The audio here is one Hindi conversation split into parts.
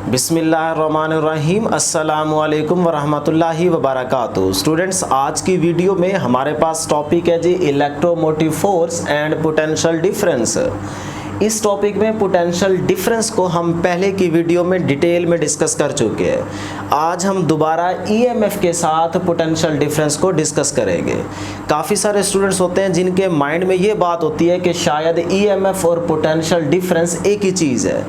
बिस्मिल्लाहिर्रहमानिर्रहीम अस्सलामुअलैकुम वरहमतुल्लाहि वबरकातुहू। स्टूडेंट्स, आज की वीडियो में हमारे पास टॉपिक है जी electromotive force and potential difference. इस टॉपिक में पोटेंशियल डिफरेंस को हम पहले की वीडियो में डिटेल में डिस्कस कर चुके हैं। आज हम दोबारा ईएमएफ के साथ पोटेंशियल डिफरेंस को डिस्कस करेंगे। काफ़ी सारे स्टूडेंट्स होते हैं जिनके माइंड में ये बात होती है कि शायद ईएमएफ और पोटेंशियल डिफरेंस एक ही चीज़ है।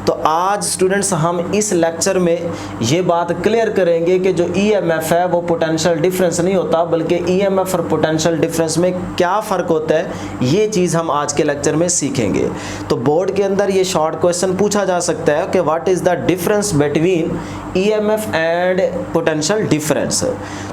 तो आज स्टूडेंट्स हम इस लेक्चर में ये बात क्लियर करेंगे कि जो ईएमएफ है वो पोटेंशियल डिफरेंस नहीं होता, बल्कि ईएमएफ और पोटेंशियल डिफरेंस में क्या फ़र्क होता है ये चीज़ हम आज के लेक्चर में सीखेंगे। तो बोर्ड के अंदर ये शॉर्ट क्वेश्चन पूछा जा सकता है कि what is the difference between EMF and potential difference.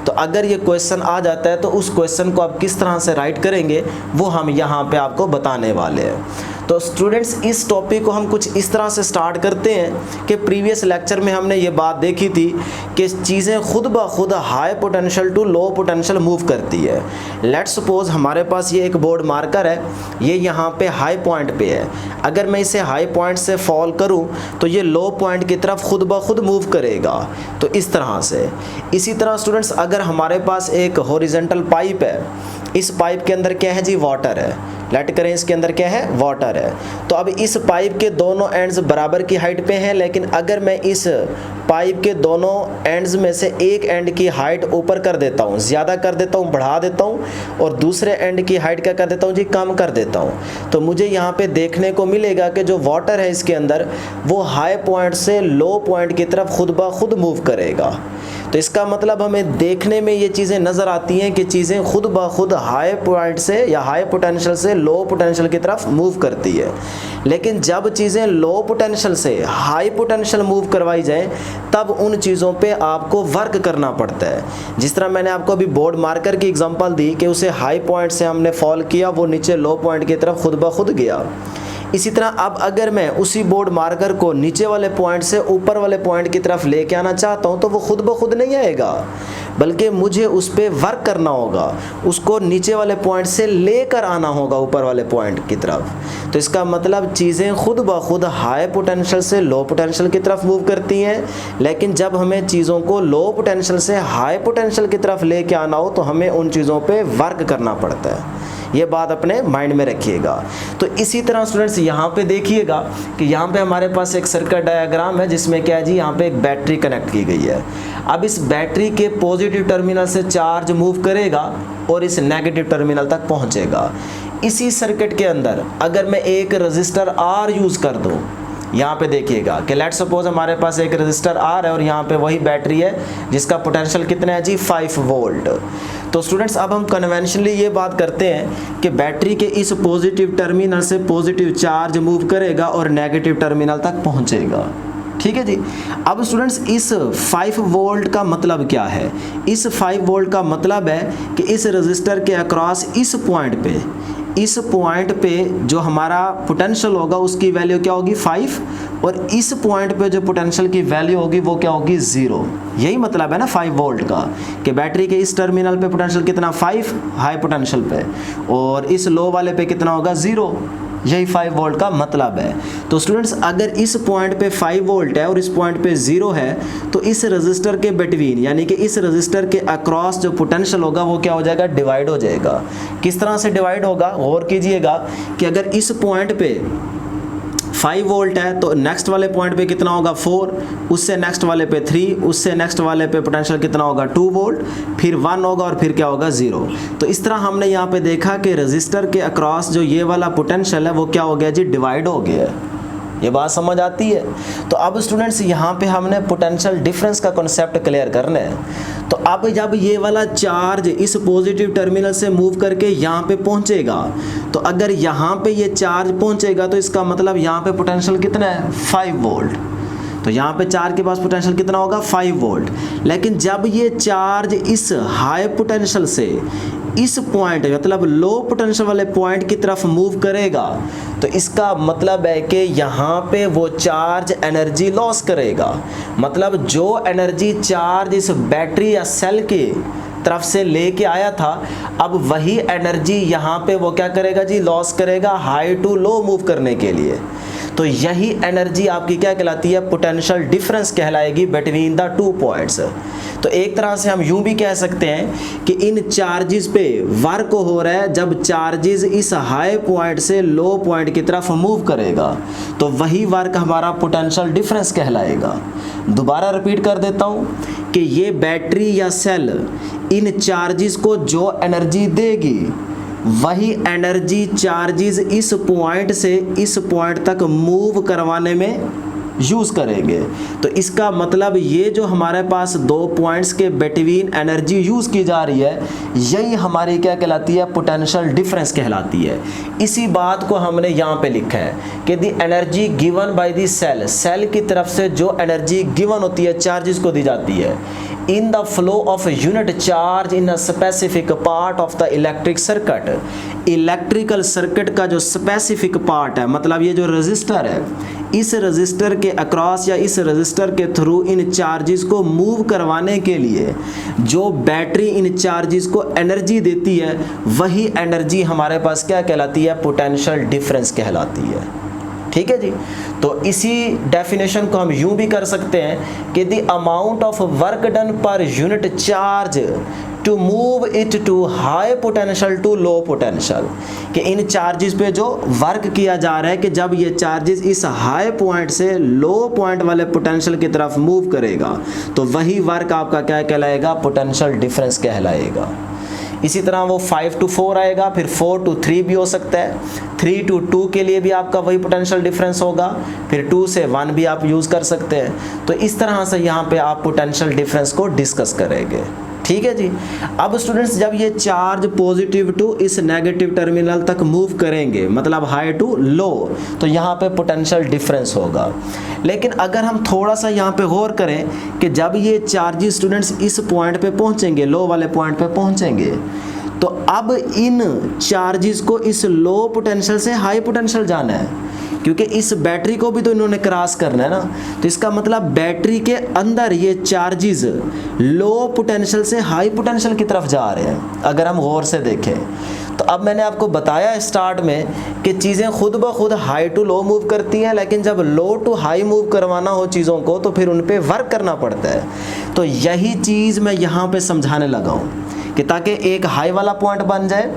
तो अगर ये क्वेश्चन आ जाता है तो उस क्वेश्चन को आप किस तरह से राइट करेंगे वो हम यहाँ पे आपको बताने वाले हैं। तो स्टूडेंट्स, इस टॉपिक को हम कुछ इस तरह से स्टार्ट करते हैं कि प्रीवियस लेक्चर में हमने ये बात देखी थी कि चीज़ें खुद ब खुद high potential to low potential move करती है। लेट्स सपोज हमारे पास ये एक बोर्ड मार्कर है, ये यहाँ पे हाई पॉइंट पे है। अगर मैं इसे हाई पॉइंट से फॉल करूँ तो ये लो पॉइंट की तरफ खुद ब खुद मूव करेगा। तो इस तरह से इसी तरह स्टूडेंट्स, अगर हमारे पास एक हॉरिजॉन्टल पाइप है, इस पाइप के अंदर क्या है जी, वाटर है। लेट करें इसके अंदर क्या है, वाटर है। तो अब इस पाइप के दोनों एंड्स बराबर की हाइट पे हैं, लेकिन अगर मैं इस पाइप के दोनों एंड्स में से एक एंड की हाइट ऊपर कर देता हूँ, ज़्यादा कर देता हूँ, बढ़ा देता हूँ, और दूसरे एंड की हाइट क्या कर देता हूँ जी, कम कर देता हूँ, तो मुझे यहाँ पे देखने को मिलेगा कि जो वाटर है इसके अंदर वो हाई पॉइंट से लो पॉइंट की तरफ खुद ब खुद मूव करेगा। तो इसका मतलब हमें देखने में ये चीज़ें नज़र आती हैं कि चीज़ें खुद ब खुद हाई पॉइंट से या हाई पोटेंशियल से लो पोटेंशियल की तरफ मूव करती है। लेकिन जब चीज़ें लो पोटेंशियल से हाई पोटेंशियल मूव करवाई जाए तब उन चीज़ों पे आपको वर्क करना पड़ता है। जिस तरह मैंने आपको अभी बोर्ड मार्कर की एग्जांपल दी कि उसे हाई पॉइंट से हमने फॉल किया, वो नीचे लो पॉइंट की तरफ खुद ब खुद गया। इसी तरह अब अगर मैं उसी बोर्ड मार्कर को नीचे वाले पॉइंट से ऊपर वाले पॉइंट की तरफ लेके आना चाहता हूँ तो वो खुद ब खुद नहीं आएगा, बल्कि मुझे उस पर वर्क करना होगा, उसको नीचे वाले पॉइंट से लेकर आना होगा ऊपर वाले पॉइंट की तरफ। तो इसका मतलब चीज़ें खुद ब खुद हाई पोटेंशियल से लो पोटेंशियल की तरफ मूव करती हैं, लेकिन जब हमें चीज़ों को लो पोटेंशियल से हाई पोटेंशियल की तरफ लेके आना हो तो हमें उन चीज़ों पे वर्क करना पड़ता है। ये बात अपने माइंड में रखिएगा। तो इसी तरह स्टूडेंट्स यहाँ पे देखिएगा कि यहाँ पे हमारे पास एक सर्किट डायग्राम है जिसमें क्या है जी, यहाँ पे एक बैटरी कनेक्ट की गई है। अब इस बैटरी के पॉजिटिव टर्मिनल से चार्ज मूव करेगा और इस नेगेटिव टर्मिनल तक पहुँचेगा। इसी सर्किट के अंदर अगर मैं एक रजिस्टर R यूज़ कर दूँ, यहाँ पे देखिएगा कि लेट सपोज हमारे पास एक रजिस्टर R है और यहाँ पे वही बैटरी है जिसका पोटेंशियल कितना है जी, 5 वोल्ट। तो स्टूडेंट्स अब हम कन्वेंशनली ये बात करते हैं कि बैटरी के इस पॉजिटिव टर्मिनल से पॉजिटिव चार्ज मूव करेगा और नेगेटिव टर्मिनल तक पहुँचेगा। ठीक है जी। अब स्टूडेंट्स इस 5 वोल्ट का मतलब क्या है? इस 5 वोल्ट का मतलब है कि इस रजिस्टर के अक्रॉस इस पॉइंट पे जो हमारा पोटेंशियल होगा उसकी वैल्यू क्या होगी, 5, और इस पॉइंट पे जो पोटेंशियल की वैल्यू होगी वो क्या होगी, 0। यही मतलब है ना 5 वोल्ट का, कि बैटरी के इस टर्मिनल पे पोटेंशियल कितना, 5 हाई पोटेंशियल पे, और इस लो वाले पे कितना होगा, 0। यही 5 वोल्ट का मतलब है। तो स्टूडेंट्स अगर इस पॉइंट पे 5 वोल्ट है और इस पॉइंट पे 0 है तो इस रजिस्टर के बिटवीन यानी कि इस रजिस्टर के अक्रॉस जो पोटेंशियल होगा वो क्या हो जाएगा, डिवाइड हो जाएगा। किस तरह से डिवाइड होगा, गौर कीजिएगा कि अगर इस पॉइंट पे 5 वोल्ट है तो नेक्स्ट वाले पॉइंट पे कितना होगा, 4, उससे नेक्स्ट वाले पे 3, उससे नेक्स्ट वाले पे पोटेंशियल कितना होगा, 2 वोल्ट, फिर 1 होगा और फिर क्या होगा, 0। तो इस तरह हमने यहाँ पे देखा कि रजिस्टर के अक्रॉस जो ये वाला पोटेंशियल है वो क्या हो गया जी, डिवाइड हो गया है। ये बात समझ आती है? तो अब स्टूडेंट्स यहाँ पे हमने पोटेंशियल डिफरेंस का कॉन्सेप्ट क्लियर करना है। तो अब जब ये वाला चार्ज इस पॉजिटिव टर्मिनल से मूव करके यहाँ पे पहुँचेगा, तो अगर यहाँ पे ये चार्ज पहुँचेगा तो इसका मतलब यहाँ पे पोटेंशियल कितना है, 5 वोल्ट। तो यहाँ पे चार्ज के पास पोटेंशियल कितना होगा, 5 वोल्ट। लेकिन जब ये चार्ज इस हाई पोटेंशियल से इस पॉइंट मतलब लो पोटेंशियल वाले पॉइंट की तरफ मूव करेगा तो इसका मतलब है कि यहाँ पे वो चार्ज एनर्जी लॉस करेगा। मतलब जो एनर्जी चार्ज इस बैटरी या सेल की तरफ से लेके आया था, अब वही एनर्जी यहाँ पे वो क्या करेगा जी, लॉस करेगा हाई टू लो मूव करने के लिए। तो यही एनर्जी आपकी क्या कहलाती है, पोटेंशियल डिफरेंस कहलाएगी बिटवीन द टू पॉइंट्स। तो एक तरह से हम यूं भी कह सकते हैं कि इन चार्जेस पे वर्क हो रहा है जब चार्जेस इस हाई पॉइंट से लो पॉइंट की तरफ मूव करेगा, तो वही वर्क हमारा पोटेंशियल डिफरेंस कहलाएगा। दोबारा रिपीट कर देता हूं कि ये बैटरी या सेल इन चार्जेस को जो एनर्जी देगी वही एनर्जी चार्जेस इस पॉइंट से इस पॉइंट तक मूव करवाने में यूज़ करेंगे। तो इसका मतलब ये जो हमारे पास दो पॉइंट्स के बिटवीन एनर्जी यूज़ की जा रही है, यही हमारी क्या कहलाती है, पोटेंशियल डिफरेंस कहलाती है। इसी बात को हमने यहाँ पे लिखा है कि the energy given by the cell, cell की तरफ से जो एनर्जी गिवन होती है, चार्जेस को दी जाती है, in the flow of unit charge in a specific part of the electric circuit. Electrical circuit का जो स्पेसिफिक पार्ट है, मतलब ये जो रजिस्टर है, इस रजिस्टर के अक्रॉस या इस रजिस्टर के थ्रू इन चार्जेस को मूव करवाने के लिए जो बैटरी इन चार्जेस को एनर्जी देती है, वही एनर्जी हमारे पास क्या कहलाती है, पोटेंशियल डिफरेंस कहलाती है। ठीक है जी। तो इसी डेफिनेशन को हम यूं भी कर सकते हैं कि the amount of work done per unit charge to move it to high potential to low potential, कि इन चार्जेस पे जो वर्क किया जा रहा है कि जब ये चार्जेस इस हाई पॉइंट से लो पॉइंट वाले पोटेंशियल की तरफ मूव करेगा, तो वही वर्क आपका क्या कहलाएगा, पोटेंशियल डिफरेंस कहलाएगा। इसी तरह वो 5 to 4 आएगा, फिर 4 to 3 भी हो सकता है, 3 to 2 के लिए भी आपका वही पोटेंशियल डिफरेंस होगा, फिर 2 से 1 भी आप यूज़ कर सकते हैं। तो इस तरह से यहाँ पे आप पोटेंशियल डिफरेंस को डिस्कस करेंगे। ठीक है जी। अब स्टूडेंट्स, जब ये चार्ज पॉजिटिव टू इस नेगेटिव टर्मिनल तक मूव करेंगे, मतलब हाई टू लो, तो यहाँ पे पोटेंशियल डिफरेंस होगा। लेकिन अगर हम थोड़ा सा यहाँ पे गौर करें कि जब ये चार्जेस स्टूडेंट्स इस पॉइंट पे पहुँचेंगे, लो वाले पॉइंट पे पहुँचेंगे, तो अब इन चार्जेस को इस लो पोटेंशियल से हाई पोटेंशियल जाना है, क्योंकि इस बैटरी को भी तो इन्होंने क्रॉस करना है ना। तो इसका मतलब बैटरी के अंदर ये चार्जेस लो पोटेंशियल से हाई पोटेंशियल की तरफ जा रहे हैं, अगर हम गौर से देखें। तो अब मैंने आपको बताया स्टार्ट में कि चीज़ें खुद ब खुद हाई टू लो मूव करती हैं, लेकिन जब लो टू हाई मूव करवाना हो चीज़ों को, तो फिर उन पर वर्क करना पड़ता है। तो यही चीज़ मैं यहाँ पे समझाने लगा हूँ कि ताकि एक हाई वाला पॉइंट बन जाए,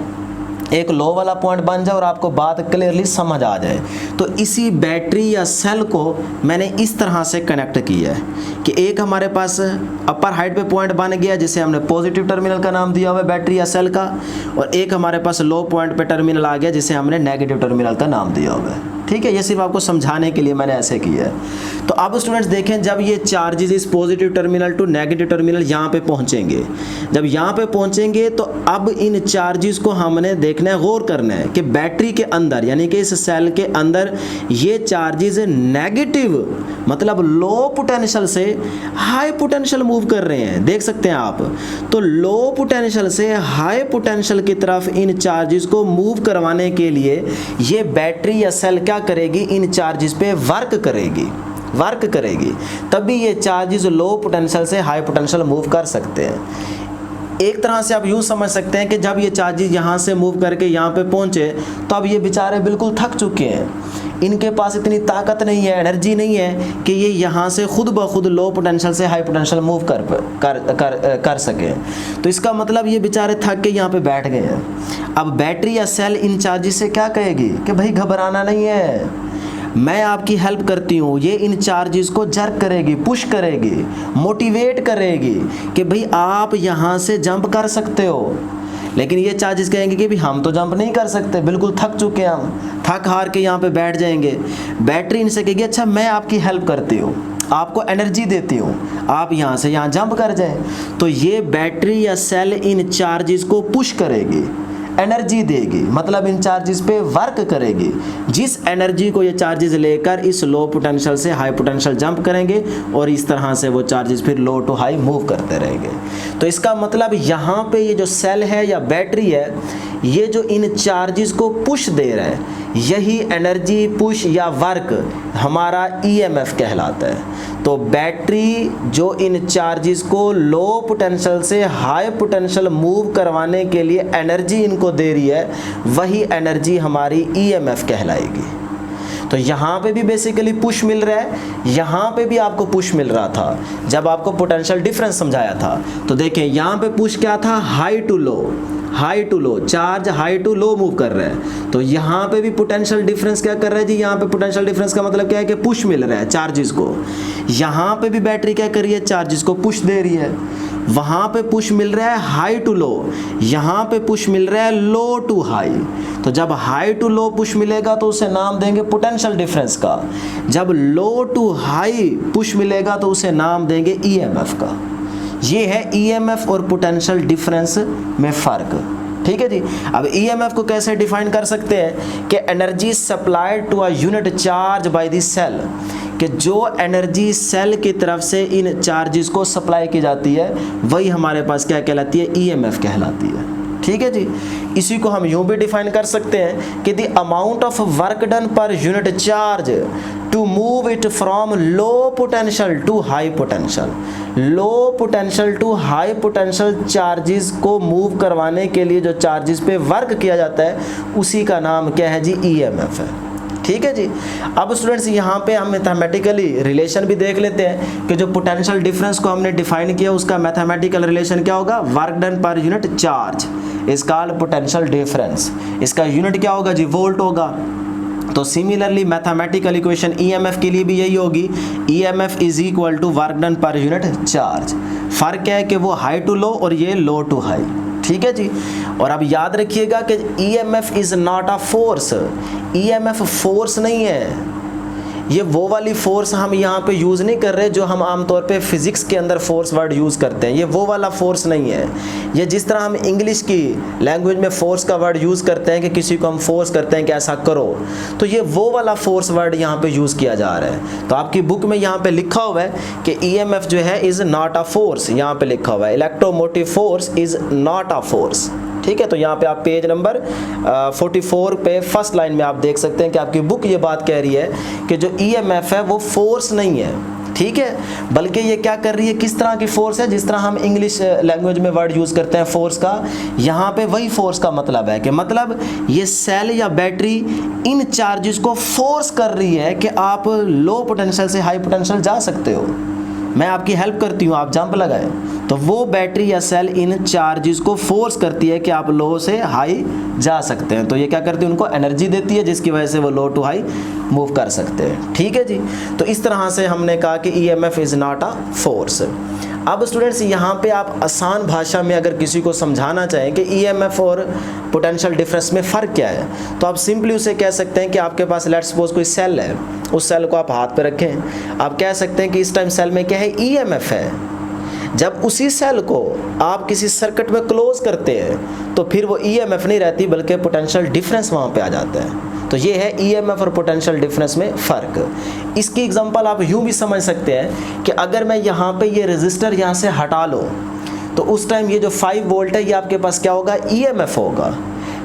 एक लो वाला पॉइंट बन जाए और आपको बात क्लियरली समझ आ जाए। तो इसी बैटरी या सेल को मैंने इस तरह से कनेक्ट किया है कि एक हमारे पास अपर हाइट पे पॉइंट बन गया जिसे हमने पॉजिटिव टर्मिनल का नाम दिया हुआ है बैटरी या सेल का, और एक हमारे पास लो पॉइंट पे टर्मिनल आ गया जिसे हमने नेगेटिव टर्मिनल का नाम दिया हुआ है। ठीक है, ये सिर्फ आपको समझाने के लिए मैंने ऐसे किया है। तो अब स्टूडेंट्स देखें, जब ये चार्जेस इस positive terminal to negative terminal यहाँ पे पहुँचेंगे, जब यहाँ पे पहुँचेंगे तो अब इन चार्जेस को हमने देखना है, गौर करना है कि बैटरी के अंदर यानी कि इस सेल के अंदर ये चार्जेस नेगेटिव मतलब लो पोटेंशियल से हाई पोटेंशियल मूव कर रहे हैं, देख सकते हैं आप। तो लो पोटेंशियल से हाई पोटेंशियल की तरफ इन चार्जेस को मूव करवाने के लिए ये बैटरी या सेल क्या करेगी, इन चार्जेस पे वर्क करेगी, तभी ये चार्जेस लो पोटेंशियल से हाई पोटेंशियल मूव कर सकते हैं। एक तरह से आप यूँ समझ सकते हैं कि जब ये चार्जेस यहाँ से मूव करके यहाँ पे पहुँचे, तो अब ये बेचारे बिल्कुल थक चुके हैं, इनके पास इतनी ताकत नहीं है, एनर्जी नहीं है कि ये यहाँ से खुद ब खुद लो पोटेंशियल से हाई पोटेंशियल मूव कर सके। तो इसका मतलब ये बेचारे थक के यहाँ पे बैठ गए हैं। अब बैटरी या सेल इन चार्जेस से क्या कहेगी कि भाई घबराना नहीं है, मैं आपकी हेल्प करती हूँ। ये इन चार्जेस को जर्क करेगी, पुश करेगी, मोटिवेट करेगी कि भाई आप यहाँ से जंप कर सकते हो। लेकिन ये चार्जेस कहेंगे कि भाई हम तो जंप नहीं कर सकते, बिल्कुल थक चुके हैं, हम थक हार के यहाँ पे बैठ जाएंगे। बैटरी इनसे कहेगी अच्छा मैं आपकी हेल्प करती हूँ, आपको एनर्जी देती हूँ, आप यहाँ से यहाँ जंप कर जाए। तो ये बैटरी या सेल इन चार्जेस को पुश करेगी, एनर्जी देगी, मतलब इन चार्जेस पे वर्क करेगी, जिस एनर्जी को ये चार्जेस लेकर इस लो पोटेंशियल से हाई पोटेंशियल जंप करेंगे और इस तरह से वो चार्जेस फिर लो टू हाई मूव करते रहेंगे। तो इसका मतलब यहाँ पे ये जो सेल है या बैटरी है, ये जो इन चार्जेस को पुश दे रहा है, यही एनर्जी पुश या वर्क हमारा ईएमएफ कहलाता है। तो बैटरी जो इन चार्जेस को लो पोटेंशियल से हाई पोटेंशियल मूव करवाने के लिए एनर्जी इनको दे रही है, वही एनर्जी हमारी ईएमएफ कहलाएगी। तो यहाँ पे भी बेसिकली पुश मिल रहा है, यहाँ पे भी आपको पुश मिल रहा था जब आपको पोटेंशियल डिफरेंस समझाया था। तो देखें यहाँ पे पुश क्या था, high to low, high to low, charge high to low move कर रहा है। तो यहाँ पे भी पोटेंशियल डिफरेंस क्या कर रहा है जी, यहाँ पे पोटेंशियल डिफरेंस का मतलब क्या है कि पुश मिल रहा है चार्जेस को। यहाँ पे भी बैटरी क्या कर रही है, चार्जेस को पुश दे रही है। वहाँ पे पुश मिल रहा है हाई टू लो, यहाँ पे पुश मिल रहा है लो टू हाई। तो जब हाई टू लो पुश मिलेगा तो उसे नाम देंगे पोटेंशियल डिफरेंस का, जब लो टू हाई पुश मिलेगा तो उसे नाम देंगे ईएमएफ का। ये है ईएमएफ और पोटेंशियल डिफरेंस में फ़र्क, ठीक है जी। अब ईएमएफ को कैसे डिफाइन कर सकते हैं कि energy supplied to a unit charge by the cell, कि जो एनर्जी सेल की तरफ से इन चार्जेस को सप्लाई की जाती है वही हमारे पास क्या कहलाती है, ईएमएफ कहलाती है, ठीक है जी। इसी को हम यूं भी डिफाइन कर सकते हैं कि the amount of work done per unit charge to move it from low potential to high potential. Low potential to high potential charges को मूव करवाने के लिए जो चार्जेस पे वर्क किया जाता है उसी का नाम क्या है जी, ईएमएफ है, ठीक है जी। अब स्टूडेंट्स यहाँ पे हम मैथमेटिकली रिलेशन भी देख लेते हैं कि जो पोटेंशियल डिफरेंस को हमने डिफाइन किया उसका मैथमेटिकल रिलेशन क्या होगा, work done per unit charge is called potential difference. इसका यूनिट क्या होगा जी, वोल्ट होगा। तो सिमिलरली मैथमेटिकल इक्वेशन ईएमएफ के लिए भी यही होगी, EMF is equal to work done per unit charge. फर्क क्या है कि वो हाई टू लो और ये लो टू हाई, ठीक है जी। और अब याद रखिएगा कि EMF is not a force, EMF force नहीं है। ये वो वाली फोर्स हम यहाँ पे यूज़ नहीं कर रहे जो हम आमतौर पे फिजिक्स के अंदर फोर्स वर्ड यूज़ करते हैं, ये वो वाला फोर्स नहीं है। ये जिस तरह हम इंग्लिश की लैंग्वेज में फोर्स का वर्ड यूज़ करते हैं कि किसी को हम फोर्स करते हैं कि ऐसा करो, तो ये वो वाला फोर्स वर्ड यहाँ पे यूज़ किया जा रहा है। तो आपकी बुक में यहाँ पे लिखा हुआ है कि ईएमएफ जो है इज़ नॉट अ फोर्स, यहाँ पे लिखा हुआ है electromotive force is not a force, ठीक है। तो यहाँ पे आप पेज नंबर 44 पे फर्स्ट लाइन में आप देख सकते हैं कि आपकी बुक ये बात कह रही है कि जो ईएमएफ है वो फोर्स नहीं है, ठीक है, बल्कि ये क्या कर रही है, किस तरह की फोर्स है, जिस तरह हम इंग्लिश लैंग्वेज में वर्ड यूज़ करते हैं फोर्स का, यहाँ पे वही फोर्स का मतलब है कि मतलब ये सेल या बैटरी इन चार्जेस को फोर्स कर रही है कि आप लो पोटेंशियल से हाई पोटेंशियल जा सकते हो, मैं आपकी हेल्प करती हूँ, आप जंप लगाएं। तो वो बैटरी या सेल इन चार्जेस को फोर्स करती है कि आप लो से हाई जा सकते हैं। तो ये क्या करती है, उनको एनर्जी देती है जिसकी वजह से वो लो टू हाई मूव कर सकते हैं, ठीक है जी। तो इस तरह से हमने कहा कि EMF is not a force. अब स्टूडेंट्स यहाँ पे आप आसान भाषा में अगर किसी को समझाना चाहें कि ईएमएफ और पोटेंशियल डिफरेंस में फ़र्क क्या है, तो आप सिंपली उसे कह सकते हैं कि आपके पास लेट्स सपोज कोई सेल है, उस सेल को आप हाथ पे रखें, आप कह सकते हैं कि इस टाइम सेल में क्या है, ईएमएफ है। जब उसी सेल को आप किसी सर्किट में क्लोज करते हैं तो फिर वो ईएमएफ नहीं रहती बल्कि पोटेंशियल डिफरेंस वहाँ पे आ जाता है। तो ये है ईएमएफ और पोटेंशियल डिफरेंस में फ़र्क। इसकी एग्जांपल आप यूँ भी समझ सकते हैं कि अगर मैं यहाँ पे ये रेजिस्टर यहाँ से हटा लो तो उस टाइम ये जो 5 वोल्ट है ये आपके पास क्या होगा, ईएमएफ होगा।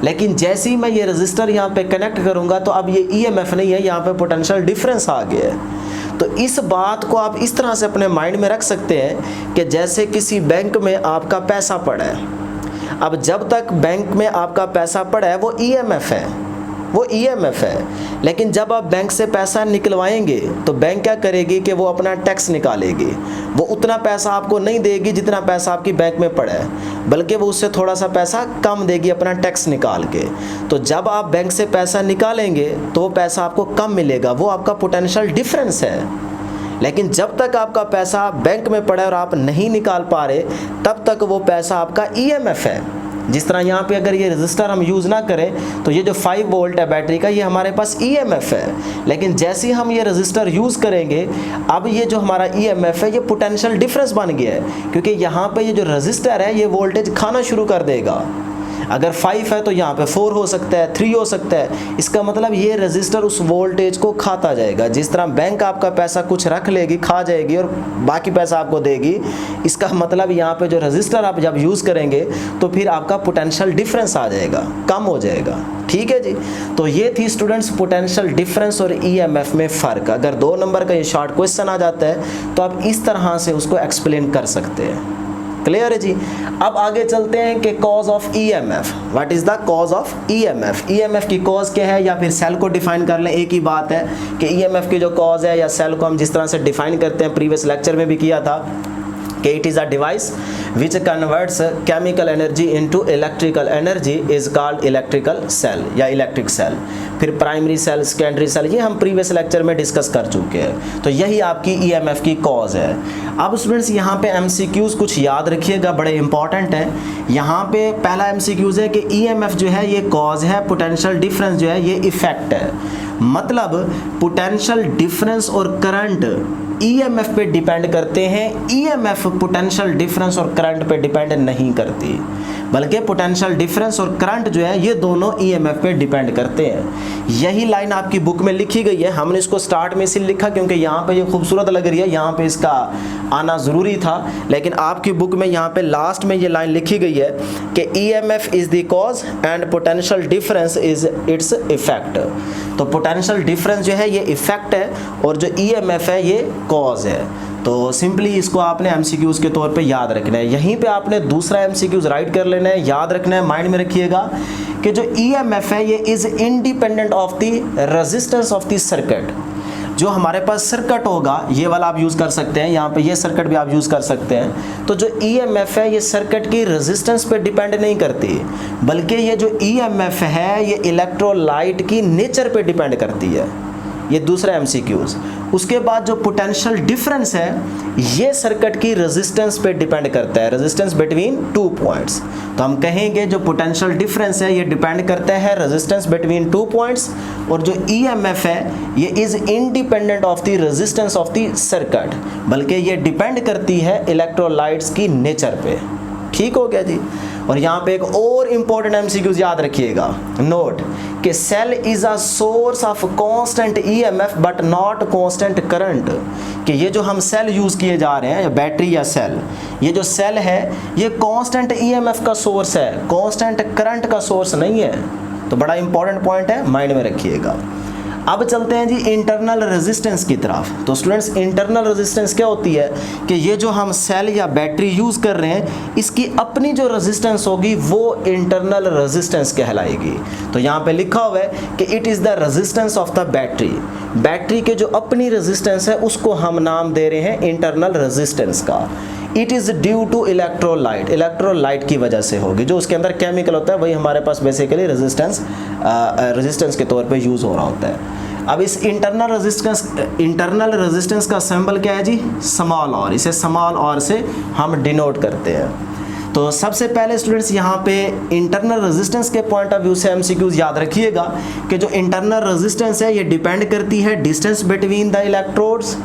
लेकिन जैसे ही मैं ये रेजिस्टर यहाँ पे कनेक्ट करूँगा तो अब ये ईएमएफ नहीं है, यहाँ पे पोटेंशियल डिफरेंस आ गया है। तो इस बात को आप इस तरह से अपने माइंड में रख सकते हैं कि जैसे किसी बैंक में आपका पैसा पड़ा है, अब जब तक बैंक में आपका पैसा पड़ा है वो ईएमएफ है, वो ईएमएफ है। लेकिन जब आप बैंक से पैसा निकलवाएंगे तो बैंक क्या करेगी कि वो अपना टैक्स निकालेगी, वो उतना पैसा आपको नहीं देगी जितना पैसा आपकी बैंक में पड़ा है, बल्कि वो उससे थोड़ा सा पैसा कम देगी अपना टैक्स निकाल के। तो जब आप बैंक से पैसा निकालेंगे तो वो पैसा आपको कम मिलेगा, वो आपका पोटेंशियल डिफरेंस है। लेकिन जब तक आपका पैसा बैंक में पड़ा है और आप नहीं निकाल पा रहे तब तक वो पैसा आपका ईएमएफ है। जिस तरह यहाँ पे अगर ये रेजिस्टर हम यूज़ ना करें तो ये जो 5 वोल्ट है बैटरी का ये हमारे पास ईएमएफ है। लेकिन जैसे ही हम ये रेजिस्टर यूज़ करेंगे अब ये जो हमारा ईएमएफ है ये पोटेंशियल डिफरेंस बन गया है, क्योंकि यहाँ पे ये जो रेजिस्टर है ये वोल्टेज खाना शुरू कर देगा। अगर 5 है तो यहाँ पे 4 हो सकता है, 3 हो सकता है। इसका मतलब ये रेजिस्टर उस वोल्टेज को खाता जाएगा। जिस तरह बैंक आपका पैसा कुछ रख लेगी, खा जाएगी और बाकी पैसा आपको देगी, इसका मतलब यहाँ पे जो रेजिस्टर आप जब यूज़ करेंगे तो फिर आपका पोटेंशियल डिफरेंस आ जाएगा, कम हो जाएगा। ठीक है जी। तो ये थी स्टूडेंट्स पोटेंशियल डिफरेंस और ईएमएफ में फ़र्क। अगर 2 नंबर का ये शॉर्ट क्वेश्चन आ जाता है तो आप इस तरह से उसको एक्सप्लेन कर सकते हैं। क्लियर है जी। अब आगे चलते हैं कि cause of EMF, what is the cause of EMF. EMF की कॉज क्या है, या फिर सेल को डिफाइन कर लें, एक ही बात है कि ईएमएफ की जो कॉज है या सेल को हम जिस तरह से डिफाइन करते हैं, प्रीवियस लेक्चर में भी किया था कि it is a device which converts chemical energy into electrical energy is called electrical cell या इलेक्ट्रिक सेल। फिर प्राइमरी सेल, सेकेंडरी सेल, ये हम प्रीवियस लेक्चर में डिस्कस कर चुके हैं। तो यही आपकी ईएमएफ की कॉज है। अब स्टूडेंट्स यहाँ पे एमसीक्यूज कुछ याद रखिएगा, बड़े इंपॉर्टेंट है। यहाँ पे पहला एमसीक्यूज है कि ईएमएफ जो है ये कॉज है, पोटेंशियल डिफरेंस जो है ये इफेक्ट है। मतलब पोटेंशियल डिफरेंस और करंट ईएमएफ पे डिपेंड करते हैं, ईएमएफ पोटेंशियल डिफरेंस और करंट पे डिपेंड नहीं करती, बल्कि पोटेंशियल डिफरेंस और करंट जो है ये दोनों ईएमएफ पे डिपेंड करते हैं। यही लाइन आपकी बुक में लिखी गई है। हमने इसको स्टार्ट में इसलिए लिखा क्योंकि यहाँ पे ये खूबसूरत लग रही है, यहाँ पे इसका आना ज़रूरी था, लेकिन आपकी बुक में यहाँ पे लास्ट में ये लाइन लिखी गई है कि EMF is the cause and potential difference is its effect. तो पोटेंशियल डिफरेंस जो है ये इफेक्ट है और जो ईएमएफ है ये कॉज है। तो सिंपली इसको आपने एमसीक्यूज के तौर पे याद रखना है। यहीं पे आपने दूसरा एमसीक्यूज राइट कर लेना है, याद रखना है, माइंड में रखिएगा कि जो ईएमएफ है ये is independent of the resistance of the circuit. जो हमारे पास सर्किट होगा, ये वाला आप यूज़ कर सकते हैं, यहाँ पे ये सर्किट भी आप यूज़ कर सकते हैं। तो जो ईएमएफ है ये सर्किट की रेजिस्टेंस पे डिपेंड नहीं करती, बल्कि ये जो ईएमएफ है ये इलेक्ट्रोलाइट की नेचर पे डिपेंड करती है। ये दूसरा एमसीक्यूज। उसके बाद जो पोटेंशियल डिफरेंस है ये सर्किट की रेजिस्टेंस पे डिपेंड करता है, रेजिस्टेंस बिटवीन 2 पॉइंट्स। तो हम कहेंगे जो पोटेंशियल डिफरेंस है ये डिपेंड करता है रेजिस्टेंस बिटवीन 2 पॉइंट्स, और जो ईएमएफ है ये is independent of the resistance of the circuit, बल्कि ये डिपेंड करती है इलेक्ट्रोलाइट्स की नेचर पे। ठीक हो गया जी। और यहाँ पे एक और इम्पोर्टेंट एमसीक्यूज याद रखिएगा, नोट कि cell is a source of constant EMF but not constant current. कि ये जो हम सेल यूज किए जा रहे हैं, या बैटरी या सेल, ये जो सेल है ये कांस्टेंट ईएमएफ का सोर्स है, कांस्टेंट करंट का सोर्स नहीं है। तो बड़ा इंपॉर्टेंट पॉइंट है, माइंड में रखिएगा। अब चलते हैं जी इंटरनल रेजिस्टेंस की तरफ। तो स्टूडेंट्स इंटरनल रेजिस्टेंस क्या होती है कि ये जो हम सेल या बैटरी यूज़ कर रहे हैं इसकी अपनी जो रेजिस्टेंस होगी वो इंटरनल रेजिस्टेंस कहलाएगी। तो यहाँ पे लिखा हुआ है कि it is the resistance of the battery. Battery के जो अपनी रेजिस्टेंस है उसको हम नाम दे रहे हैं इंटरनल रेजिस्टेंस का। It is due to electrolyte, electrolyte की वजह से होगी। जो उसके अंदर केमिकल होता है वही हमारे पास बेसिकली रेजिस्टेंस के तौर पे यूज़ हो रहा होता है। अब इस इंटरनल रेजिस्टेंस का सिंबल क्या है जी, स्मॉल आर। इसे स्मॉल आर से हम डिनोट करते हैं। तो सबसे पहले स्टूडेंट्स यहाँ पे इंटरनल रेजिस्टेंस के पॉइंट ऑफ व्यू से एमसीक्यूज याद रखिएगा कि जो इंटरनल रेजिस्टेंस है ये डिपेंड करती है डिस्टेंस बिटवीन द इलेक्ट्रोड्स।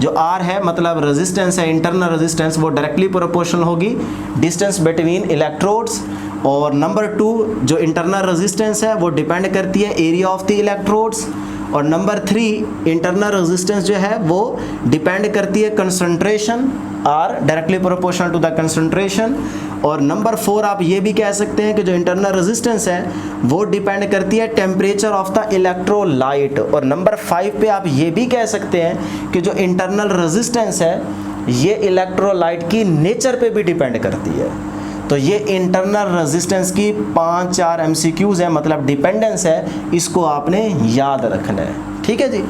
जो R है मतलब रेजिस्टेंस है, इंटरनल रेजिस्टेंस, वो डायरेक्टली प्रोपोर्शनल होगी डिस्टेंस बिटवीन इलेक्ट्रोड्स। और नंबर 2 जो इंटरनल रेजिस्टेंस है वो डिपेंड करती है एरिया ऑफ द इलेक्ट्रोड्स। और नंबर 3 इंटरनल रेजिस्टेंस जो है वो डिपेंड करती है concentration, R directly proportional to the concentration. और नंबर 4 आप ये भी कह सकते हैं कि जो इंटरनल रेजिस्टेंस है वो डिपेंड करती है टेम्परेचर ऑफ द इलेक्ट्रोलाइट। और नंबर 5 पे आप ये भी कह सकते हैं कि जो इंटरनल रेजिस्टेंस है ये इलेक्ट्रोलाइट की नेचर पे भी डिपेंड करती है। तो ये इंटरनल रेजिस्टेंस की 5-4 एमसीक्यूज है, मतलब डिपेंडेंस है, इसको आपने याद रखना है। ठीक है जी।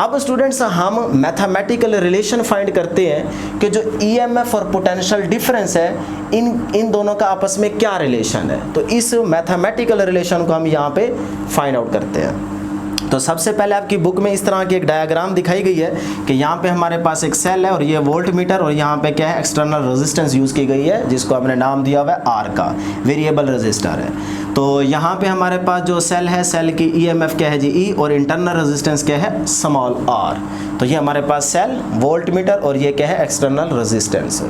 अब स्टूडेंट्स हम मैथमेटिकल रिलेशन फाइंड करते हैं कि जो ईएमएफ और पोटेंशियल डिफरेंस है इन दोनों का आपस में क्या रिलेशन है। तो इस मैथमेटिकल रिलेशन को हम यहाँ पे फाइंड आउट करते हैं। तो सबसे पहले आपकी बुक में इस तरह की एक डायग्राम दिखाई गई है कि यहाँ पे हमारे पास एक सेल है और ये वोल्ट मीटर, और यहाँ पे क्या है एक्सटर्नल रेजिस्टेंस यूज़ की गई है जिसको हमने नाम दिया हुआ है R का, वेरिएबल रेजिस्टर है। तो यहाँ पे हमारे पास जो सेल है, सेल की ईएमएफ क्या है जी E, और इंटरनल रेजिस्टेंस क्या है स्मॉल r। तो ये हमारे पास सेल, वोल्ट मीटर, और ये क्या है एक्सटर्नल रेजिस्टेंस।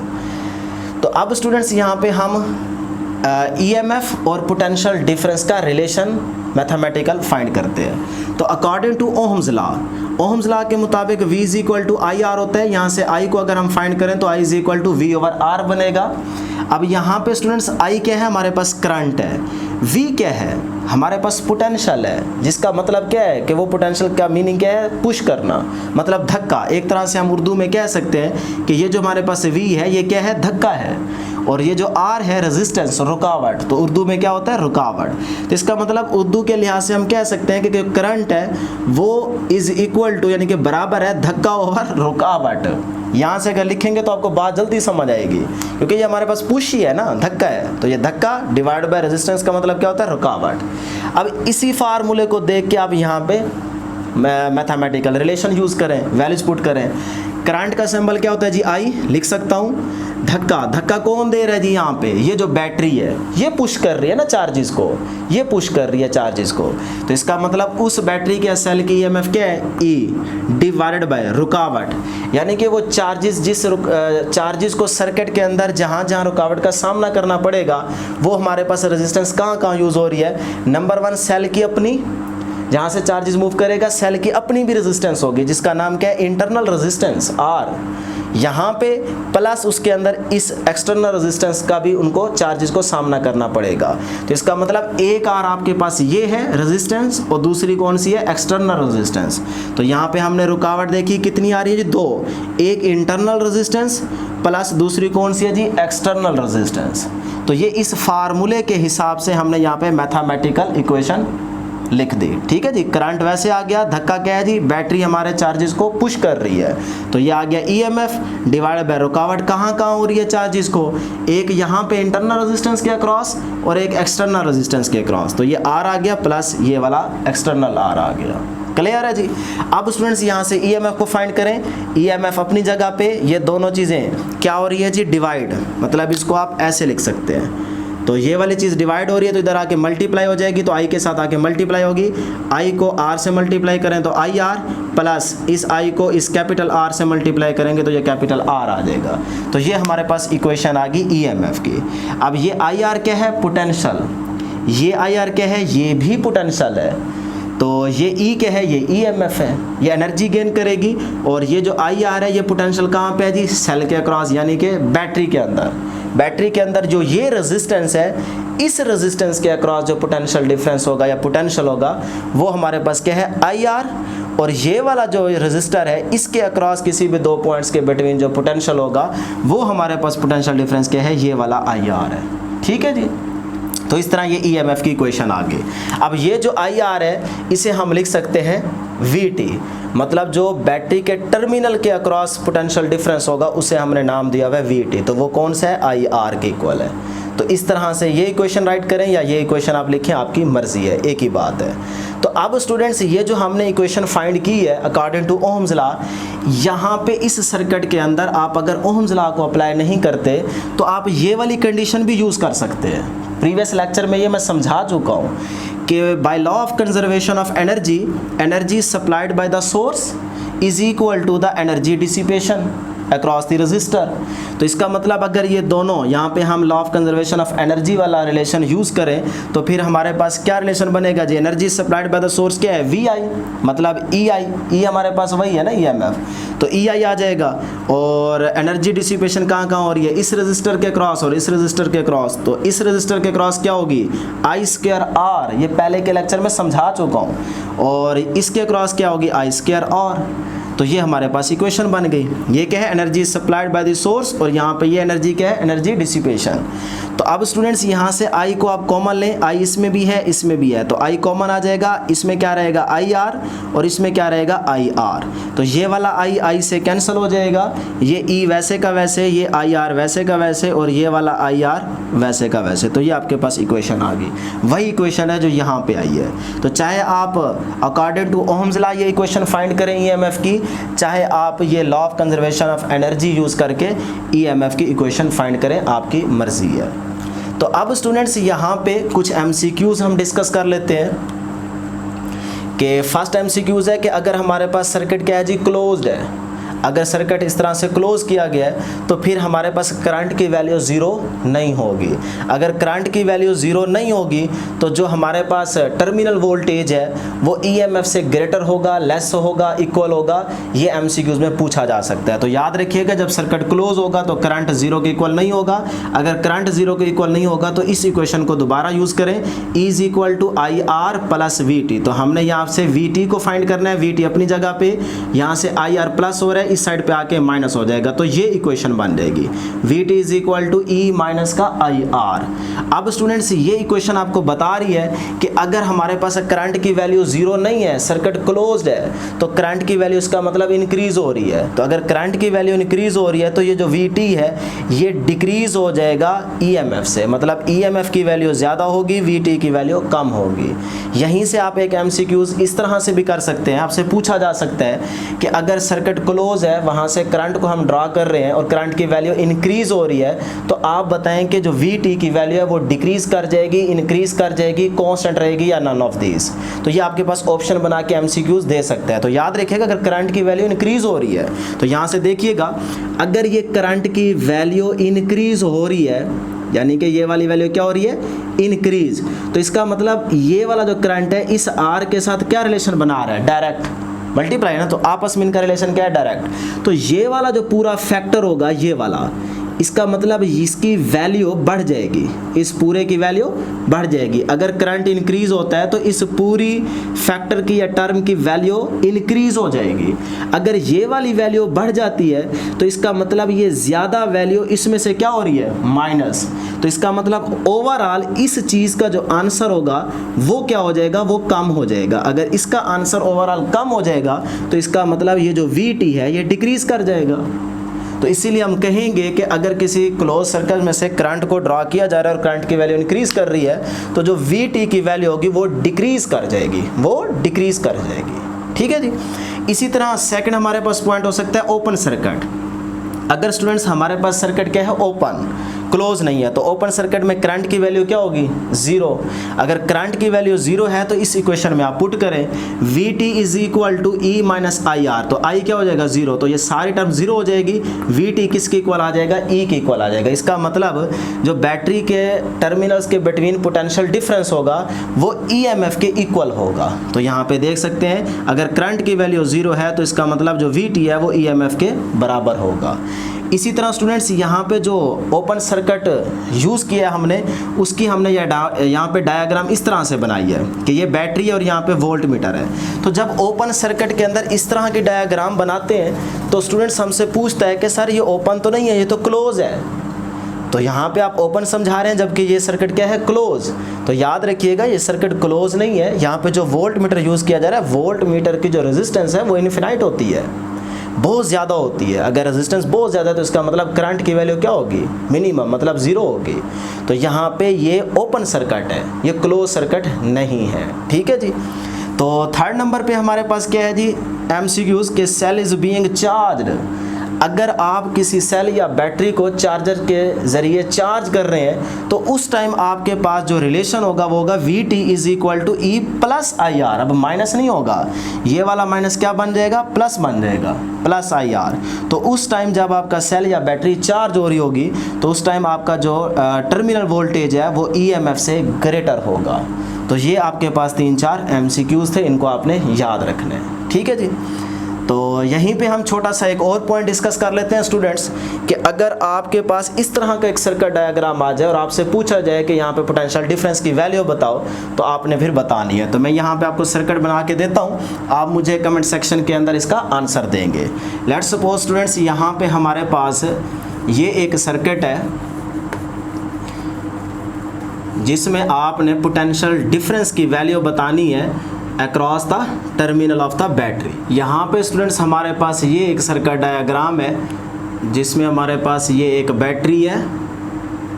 तो अब स्टूडेंट्स यहाँ पे हम ईएमएफ और पोटेंशियल डिफरेंस का रिलेशन मैथमेटिकल फाइंड करते हैं। तो अकॉर्डिंग टू ओहम्स लॉ के मुताबिक V is equal to I R होता है। यहाँ से I को अगर हम फाइंड करें तो I is equal to V over R बनेगा। अब यहाँ पे स्टूडेंट्स I क्या है, हमारे पास करंट है। V क्या है, हमारे पास पोटेंशियल है, जिसका मतलब क्या है कि वो पोटेंशियल का मीनिंग क्या है, पुश करना, मतलब धक्का। एक तरह से हम उर्दू में कह सकते हैं कि ये जो हमारे पास V है ये क्या है, धक्का है। और ये जो R है रेजिस्टेंस, रुकावट, तो उर्दू में क्या होता है, रुकावट। तो इसका मतलब उर्दू के लिहाज से हम कह सकते हैं कि करंट है वो इज इक्वल टू, यानी कि बराबर है धक्का ओवर रुकावट। यहाँ से अगर लिखेंगे तो आपको बात जल्दी समझ आएगी, क्योंकि ये हमारे पास पुश ही है ना, धक्का है, तो ये धक्का डिवाइड बाय रेजिस्टेंस का मतलब क्या होता है, रुकावट। अब इसी फार्मूले को देख के आप यहाँ पे मैथमेटिकल रिलेशन यूज़ करें, वैल्यूज पुट करें। करंट का सिंबल क्या होता है जी, आई लिख सकता हूँ। धक्का कौन दे रहा है जी, यहाँ पे ये जो बैटरी है ये पुश कर रही है ना चार्जेस को, ये पुश कर रही है चार्जेस को, तो इसका मतलब उस बैटरी के सेल की ईएमएफ क्या है, ई डिवाइडेड बाय रुकावट, यानी कि वो चार्जेस को सर्किट के अंदर जहाँ जहाँ रुकावट का सामना करना पड़ेगा, वो हमारे पास रेजिस्टेंस कहाँ कहाँ यूज़ हो रही है। नंबर 1 सेल की अपनी, जहाँ से चार्जेस मूव करेगा सेल की अपनी भी रेजिस्टेंस होगी, जिसका नाम क्या है, इंटरनल रेजिस्टेंस आर, यहाँ पे प्लस उसके अंदर इस एक्सटर्नल रेजिस्टेंस का भी उनको चार्जेस को सामना करना पड़ेगा। तो इसका मतलब एक आर आपके पास ये है रेजिस्टेंस और दूसरी कौन सी है, एक्सटर्नल रेजिस्टेंस। तो यहाँ पे हमने रुकावट देखी कितनी आ रही है जी, 2, एक इंटरनल रेजिस्टेंस प्लस दूसरी कौन सी है जी, एक्सटर्नल रेजिस्टेंस। तो ये इस फार्मूले के हिसाब से हमने यहाँ पे मैथमेटिकल इक्वेशन लिख दी, ठीक है जी। करंट वैसे आ गया, धक्का क्या है जी, बैटरी हमारे चार्जेस को पुश कर रही है, तो ये आ गया ईएमएफ डिवाइडेड बाय रुकावट कहाँ कहाँ हो रही है चार्जेस को, एक यहाँ पे इंटरनल रेजिस्टेंस के अक्रॉस और एक एक्सटर्नल रेजिस्टेंस के अक्रॉस, तो ये आर आ गया प्लस ये वाला एक्सटर्नल आर आ गया। क्लियर है जी। अब स्टूडेंट्स यहाँ से ईएमएफ को फाइंड करें। ईएमएफ अपनी जगह पे, ये दोनों चीज़ें क्या हो रही है जी, डिवाइड, मतलब इसको आप ऐसे लिख सकते हैं, तो ये वाली चीज़ डिवाइड हो रही है तो इधर आके मल्टीप्लाई हो जाएगी, तो आई के साथ आके मल्टीप्लाई होगी, आई को आर से मल्टीप्लाई करें तो आई आर प्लस इस आई को इस कैपिटल आर से मल्टीप्लाई करेंगे तो ये कैपिटल आर आ जाएगा। तो ये हमारे पास इक्वेशन आ गई ईएमएफ की। अब ये आई आर क्या है, पोटेंशियल, ये आई आर क्या है, ये भी पोटेंशियल है, तो ये ई क्या है, ये ईएमएफ है, ये एनर्जी गेन करेगी, और ये जो आई आर है ये पोटेंशियल कहाँ पे है जी, सेल के अक्रॉस, यानी कि बैटरी के अंदर। बैटरी के अंदर जो ये रेजिस्टेंस है, इस रेजिस्टेंस के अक्रॉस जो पोटेंशियल डिफरेंस होगा या पोटेंशियल होगा वो हमारे पास क्या है, आई आर, और ये वाला जो रेजिस्टर है इसके अक्रॉस किसी भी 2 पॉइंट्स के बिटवीन जो पोटेंशियल होगा वो हमारे पास पोटेंशियल डिफरेंस क्या है, ये वाला आई आर है, ठीक है जी। तो इस तरह ये ईएमएफ की इक्वेशन आ गई। अब ये जो आई आर है इसे हम लिख सकते हैं वीटी, मतलब जो बैटरी के टर्मिनल के अक्रॉस पोटेंशियल डिफरेंस होगा उसे हमने नाम दिया हुआ है वीटी, तो वो कौन सा है, आई आर के इक्वल है। तो इस तरह से ये इक्वेशन राइट करें या ये इक्वेशन आप लिखें, आपकी मर्जी है, एक ही बात है। तो अब स्टूडेंट्स ये जो हमने इक्वेशन फाइंड की है अकॉर्डिंग टू ओम्स लॉ, यहाँ पे इस सर्किट के अंदर आप अगर ओम्स लॉ को अप्लाई नहीं करते तो आप ये वाली कंडीशन भी यूज़ कर सकते हैं। प्रीवियस लेक्चर में ये मैं समझा चुका हूँ कि by law of conservation of energy, energy supplied by the source is equal to the energy dissipation across the resistor. तो इसका मतलब अगर ये दोनों यहाँ पे हम law of conservation of energy वाला रिलेशन यूज़ करें तो फिर हमारे पास क्या रिलेशन बनेगा जी, energy supplied by the source क्या है, वी आई, मतलब ई आई, ई हमारे पास वही है ना ईएमएफ, तो ई आई आ जाएगा, और एनर्जी डिसिपेशन कहाँ कहाँ हो रही है, इस रेजिस्टर के क्रॉस और इस रेजिस्टर के क्रॉस, तो इस रेजिस्टर के क्रॉस क्या होगी, आई स्क्वायर आर, ये पहले के लेक्चर में समझा चुका हूँ, और इसके क्रॉस क्या होगी, आई स्क्वायर आर। तो ये हमारे पास इक्वेशन बन गई। ये क्या है, energy supplied by the source, और यहाँ पे ये एनर्जी क्या है, एनर्जी डिसिपेशन। तो अब स्टूडेंट्स यहाँ से आई को आप कॉमन लें, आई इसमें भी है इसमें भी है, तो आई कॉमन आ जाएगा, इसमें क्या रहेगा, आई आर, और इसमें क्या रहेगा, आई आर। तो ये वाला आई आई से कैंसिल हो जाएगा, ये ई वैसे का वैसे, ये आई आर वैसे का वैसे, और ये वाला आई आर वैसे का वैसे। तो ये आपके पास इक्वेशन आ गई, वही इक्वेशन है जो यहाँ पे आई है। तो चाहे आप अकॉर्डिंग टू ओम्स लॉ ये इक्वेशन फाइंड करें ईएमएफ की, चाहे आप ये law of conservation of energy use करके ईएमएफ की इक्वेशन फाइंड करें, आपकी मर्जी है। तो अब स्टूडेंट्स यहाँ पे कुछ एमसीक्यूज हम डिस्कस कर लेते हैं कि फर्स्ट एमसीक्यूज है कि अगर हमारे पास सर्किट क्या है जी, क्लोज्ड है, अगर सर्किट इस तरह से क्लोज किया गया है तो फिर हमारे पास करंट की वैल्यू ज़ीरो नहीं होगी। अगर करंट की वैल्यू ज़ीरो नहीं होगी तो जो हमारे पास टर्मिनल वोल्टेज है वो ईएमएफ से ग्रेटर होगा, लेस होगा, इक्वल होगा, ये एमसीक्यूज में पूछा जा सकता है। तो याद रखिएगा जब सर्किट क्लोज होगा तो करंट ज़ीरो के इक्वल नहीं होगा। अगर करंट ज़ीरो के इक्वल नहीं होगा तो इस इक्वेशन को दोबारा यूज़ करें, E is equal to I R plus V T. तो हमने यहाँ से वी टी को फाइंड करना है, वी टी अपनी जगह पे, यहाँ से आई आर प्लस हो रहा है, इस साइड पे आके माइनस हो जाएगा, तो ये इक्वेशन बन जाएगी Vt is equal to E minus का आई आर। अब स्टूडेंट्स ये इक्वेशन आपको बता रही है कि अगर हमारे पास करंट की वैल्यू जीरो नहीं है, सर्किट क्लोज्ड है, तो करंट की वैल्यू इसका मतलब इंक्रीज हो रही है। तो अगर करंट की वैल्यू इंक्रीज हो रही है तो ये जो Vt है ये डिक्रीज हो जाएगा EMF से, मतलब EMF की वैल्यू ज़्यादा होगी, Vt की वैल्यू कम होगी। यहीं से आप एक MCQs इस तरह से भी कर सकते हैं, आपसे पूछा जा सकता है कि अगर सर्किट क्लोज है, वहाँ से करंट को हम ड्रा कर रहे हैं और करंट की वैल्यू इंक्रीज हो रही है, तो आप बताएं कि जो Vt की वैल्यू है वो डिक्रीज कर जाएगी, इंक्रीज कर जाएगी, कांस्टेंट रहेगी या नन ऑफ दिस। तो ये आपके पास ऑप्शन बना के MCQs दे सकते हैं। तो याद रखिएगा अगर करंट की वैल्यू इंक्रीज हो रही है तो यहाँ से देखिएगा अगर ये करंट की वैल्यू इंक्रीज हो रही है, यानी कि ये वाली वैल्यू क्या हो रही है, इंक्रीज, तो इसका मतलब ये वाला जो करंट है इस R के साथ क्या रिलेशन बना रहा है, डायरेक्ट मल्टीप्लाई ना, तो आपस में इनका रिलेशन क्या है, डायरेक्ट। तो ये वाला जो पूरा फैक्टर होगा ये वाला, इसका मतलब इसकी वैल्यू बढ़ जाएगी, इस पूरे की वैल्यू बढ़ जाएगी। अगर करंट इंक्रीज होता है तो इस पूरी फैक्टर की या टर्म की वैल्यू इंक्रीज हो जाएगी। अगर ये वाली वैल्यू बढ़ जाती है तो इसका मतलब ये ज़्यादा वैल्यू इसमें से क्या हो रही है, माइनस। तो इसका मतलब ओवरऑल इस चीज़ का जो आंसर होगा वो क्या हो जाएगा, वो कम हो जाएगा। अगर इसका आंसर ओवरऑल कम हो जाएगा तो इसका मतलब ये जो Vt है ये डिक्रीज कर जाएगा। तो इसीलिए हम कहेंगे कि अगर किसी क्लोज सर्कल में से करंट को ड्रा किया जा रहा है और करंट की वैल्यू इंक्रीज कर रही है तो जो Vt की वैल्यू होगी वो डिक्रीज कर जाएगी, वो डिक्रीज कर जाएगी। ठीक है जी। इसी तरह सेकंड हमारे पास पॉइंट हो सकता है ओपन सर्किट। अगर स्टूडेंट्स हमारे पास सर्किट क्या है, ओपन, क्लोज नहीं है, तो ओपन सर्किट में करंट की वैल्यू क्या होगी, जीरो। अगर करंट की वैल्यू जीरो है तो इस इक्वेशन में आप पुट करें Vt is equal to E minus I R, तो आई क्या हो जाएगा, जीरो, तो ये सारी टर्म जीरो हो जाएगी। Vt किसके इक्वल आ जाएगा, ई के इक्वल आ जाएगा। इसका मतलब जो बैटरी के टर्मिनल्स के बिटवीन पोटेंशियल डिफरेंस होगा वो EMF के इक्वल होगा। तो यहाँ पे देख सकते हैं अगर करंट की वैल्यू जीरो है तो इसका मतलब जो Vt है वो EMF के बराबर होगा। इसी तरह स्टूडेंट्स यहाँ पे जो ओपन सर्किट यूज़ किया हमने उसकी हमने यहाँ पे डायग्राम इस तरह से बनाई है कि ये बैटरी है और यहाँ पे वोल्ट मीटर है। तो जब ओपन सर्किट के अंदर इस तरह की डायग्राम बनाते हैं तो स्टूडेंट्स हमसे पूछता है कि सर ये ओपन तो नहीं है, ये तो क्लोज है। तो यहाँ पे आप ओपन समझा रहे हैं जबकि ये सर्किट क्या है, क्लोज। तो याद रखिएगा ये सर्किट क्लोज नहीं है। यहाँ पे जो वोल्ट मीटर यूज़ किया जा रहा है, वोल्ट मीटर की जो रेजिस्टेंस है वो इनफिनाइट होती है, बहुत ज़्यादा होती है। अगर रेजिस्टेंस बहुत ज़्यादा है तो इसका मतलब करंट की वैल्यू क्या होगी, मिनिमम, मतलब ज़ीरो होगी। तो यहाँ पे ये ओपन सर्किट है, ये क्लोज सर्किट नहीं है। ठीक है जी। तो थर्ड नंबर पे हमारे पास क्या है जी, MCQs के सेल इज़ बीइंग चार्ज्ड। अगर आप किसी सेल या बैटरी को चार्जर के ज़रिए चार्ज कर रहे हैं तो उस टाइम आपके पास जो रिलेशन होगा वो होगा Vt is equal to E plus I R. अब माइनस नहीं होगा, ये वाला माइनस क्या बन जाएगा, प्लस बन जाएगा, प्लस आई आर। तो उस टाइम जब आपका सेल या बैटरी चार्ज हो रही होगी तो उस टाइम आपका जो टर्मिनल वोल्टेज है वो EMF से ग्रेटर होगा। तो ये आपके पास 3-4 MCQs थे, इनको आपने याद रखना है। ठीक है जी। तो यहीं पे हम छोटा सा एक और पॉइंट डिस्कस कर लेते हैं स्टूडेंट्स कि अगर आपके पास इस तरह का एक सर्किट डायग्राम आ जाए और आपसे पूछा जाए कि यहाँ पे पोटेंशियल डिफरेंस की वैल्यू बताओ, तो आपने फिर बतानी है। तो मैं यहाँ पे आपको सर्किट बना के देता हूँ, आप मुझे कमेंट सेक्शन के अंदर इसका आंसर देंगे। लेट्स सपोज स्टूडेंट्स यहाँ पे हमारे पास ये एक सर्किट है जिसमें आपने पोटेंशियल डिफरेंस की वैल्यू बतानी है across the terminal of the battery. यहाँ पे स्टूडेंट्स हमारे पास ये एक सर्किट डायग्राम है जिसमें हमारे पास ये एक बैटरी है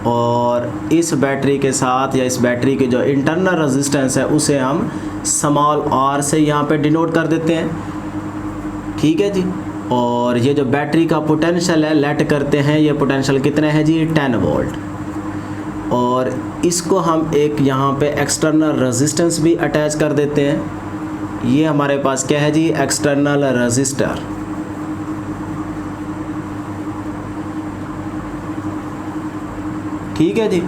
और इस बैटरी के साथ या इस बैटरी के जो इंटरनल रेजिस्टेंस है उसे हम स्मॉल r से यहाँ पे डिनोट कर देते हैं। ठीक है जी। और ये जो बैटरी का पोटेंशियल है लेट करते हैं, ये पोटेंशियल कितने है जी, 10 वोल्ट। और इसको हम एक यहाँ पे एक्सटर्नल रेजिस्टेंस भी अटैच कर देते हैं। ये हमारे पास क्या है जी, एक्सटर्नल रेजिस्टर। ठीक है जी।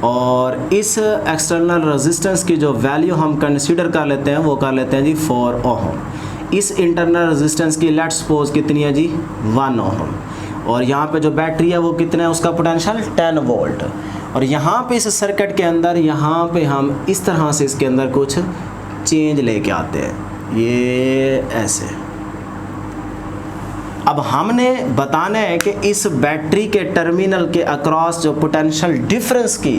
और इस एक्सटर्नल रेजिस्टेंस की जो वैल्यू हम कंसीडर कर लेते हैं वो कर लेते हैं जी 4 ओहम। इस इंटरनल रेजिस्टेंस की लेट्स सपोज कितनी है जी, 1 ओहम। और यहाँ पे जो बैटरी है वो कितना है, उसका पोटेंशियल 10 वोल्ट। और यहाँ पे इस सर्किट के अंदर यहाँ पे हम इस तरह से इसके अंदर कुछ चेंज लेके आते हैं, ये ऐसे। अब हमने बताना है कि इस बैटरी के टर्मिनल के अक्रॉस जो पोटेंशियल डिफरेंस की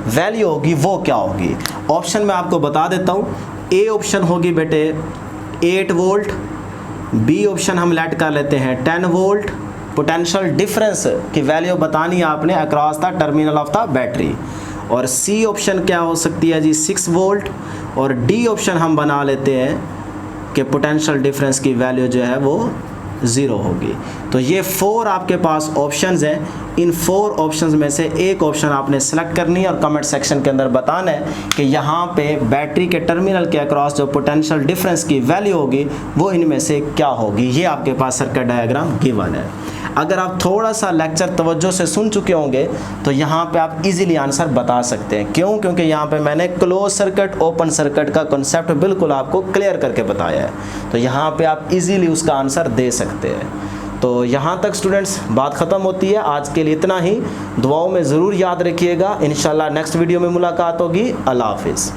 वैल्यू होगी वो क्या होगी। ऑप्शन मैं आपको बता देता हूँ। ए ऑप्शन होगी बेटे 8 वोल्ट, बी ऑप्शन हम लेट कर लेते हैं 10 वोल्ट। पोटेंशियल डिफरेंस की वैल्यू बतानी है आपने across the terminal of the battery. और सी ऑप्शन क्या हो सकती है जी 6 वोल्ट। और डी ऑप्शन हम बना लेते हैं कि पोटेंशियल डिफरेंस की वैल्यू जो है वो 0 होगी। तो ये 4 आपके पास ऑप्शंस हैं। इन 4 ऑप्शंस में से एक ऑप्शन आपने सेलेक्ट करनी है और कमेंट सेक्शन के अंदर बताना है कि यहाँ पे बैटरी के टर्मिनल के अक्रॉस जो पोटेंशियल डिफरेंस की वैल्यू होगी वो इनमें से क्या होगी। ये आपके पास सर्किट डायग्राम गिवन है। अगर आप थोड़ा सा लेक्चर तवज्जो से सुन चुके होंगे तो यहाँ पे आप इजीली आंसर बता सकते हैं। क्यों? क्योंकि यहाँ पे मैंने क्लोज सर्किट ओपन सर्किट का कॉन्सेप्ट बिल्कुल आपको क्लियर करके बताया है। तो यहाँ पे आप इजीली उसका आंसर दे सकते हैं। तो यहाँ तक स्टूडेंट्स बात ख़त्म होती है। आज के लिए इतना ही। दुआओं में ज़रूर याद रखिएगा। इंशाल्लाह नेक्स्ट वीडियो में मुलाकात होगी। अल्लाह हाफिज़।